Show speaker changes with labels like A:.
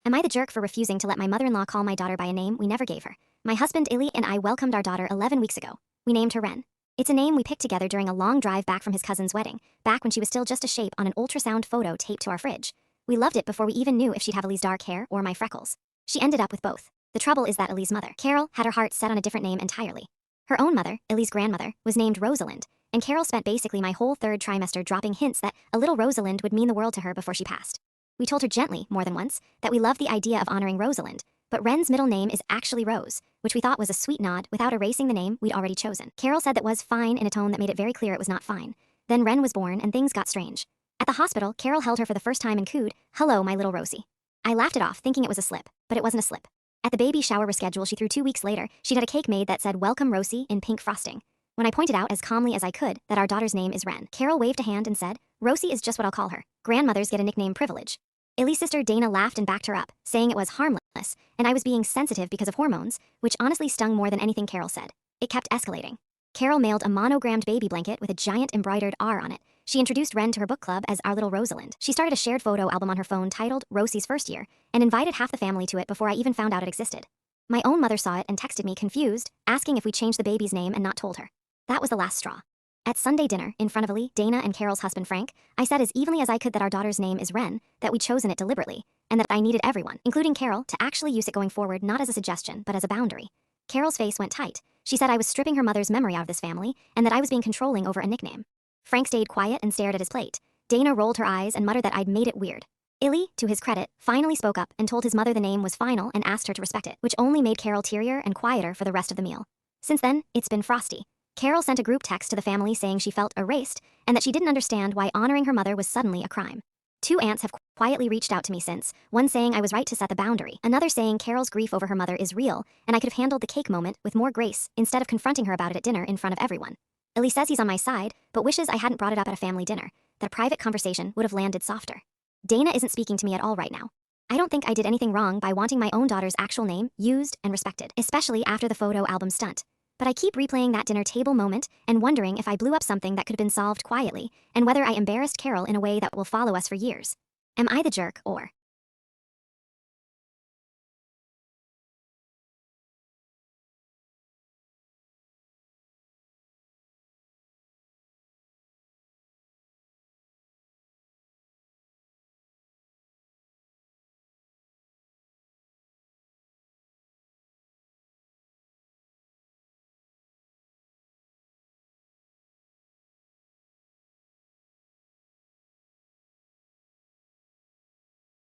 A: Am I the jerk for refusing to let my mother-in-law call my daughter by a name we never gave her? My husband Illy and I welcomed our daughter 11 weeks ago. We named her Ren. It's a name we picked together during a long drive back from his cousin's wedding, back when she was still just a shape on an ultrasound photo taped to our fridge. We loved it before we even knew if she'd have Ellie's dark hair or my freckles. She ended up with both. The trouble is that Ellie's mother, Carol, had her heart set on a different name entirely. Her own mother, Ellie's grandmother, was named Rosalind, and Carol spent basically my whole third trimester dropping hints that a little Rosalind would mean the world to her before she passed. We told her gently, more than once, that we loved the idea of honoring Rosalind, but Ren's middle name is actually Rose, which we thought was a sweet nod without erasing the name we'd already chosen. Carol said that was fine in a tone that made it very clear it was not fine. Then Ren was born and things got strange. At the hospital, Carol held her for the first time and cooed, "Hello, my little Rosie." I laughed it off, thinking it was a slip, but it wasn't a slip. At the baby shower reschedule she threw 2 weeks later, she'd had a cake made that said "Welcome Rosie" in pink frosting. When I pointed out as calmly as I could that our daughter's name is Ren, Carol waved a hand and said, "Rosie is just what I'll call her. Grandmothers get a nickname privilege." Illy's sister Dana laughed and backed her up, saying it was harmless, and I was being sensitive because of hormones, which honestly stung more than anything Carol said. It kept escalating. Carol mailed a monogrammed baby blanket with a giant embroidered R on it. She introduced Ren to her book club as our little Rosalind. She started a shared photo album on her phone titled Rosie's First Year, and invited half the family to it before I even found out it existed. My own mother saw it and texted me confused, asking if we changed the baby's name and not told her. That was the last straw. At Sunday dinner, in front of Ellie, Dana, and Carol's husband Frank, I said as evenly as I could that our daughter's name is Ren, that we'd chosen it deliberately, and that I needed everyone, including Carol, to actually use it going forward not as a suggestion, but as a boundary. Carol's face went tight. She said I was stripping her mother's memory out of this family, and that I was being controlling over a nickname. Frank stayed quiet and stared at his plate. Dana rolled her eyes and muttered that I'd made it weird. Illy, to his credit, finally spoke up and told his mother the name was final and asked her to respect it, which only made Carol tearier and quieter for the rest of the meal. Since then, it's been frosty. Carol sent a group text to the family saying she felt erased and that she didn't understand why honoring her mother was suddenly a crime. 2 aunts have quietly reached out to me since, one saying I was right to set the boundary, another saying Carol's grief over her mother is real and I could have handled the cake moment with more grace instead of confronting her about it at dinner in front of everyone. Illy says he's on my side, but wishes I hadn't brought it up at a family dinner, that a private conversation would have landed softer. Dana isn't speaking to me at all right now. I don't think I did anything wrong by wanting my own daughter's actual name used and respected, especially after the photo album stunt. But I keep replaying that dinner table moment and wondering if I blew up something that could have been solved quietly, and whether I embarrassed Carol in a way that will follow us for years. Am I the jerk, or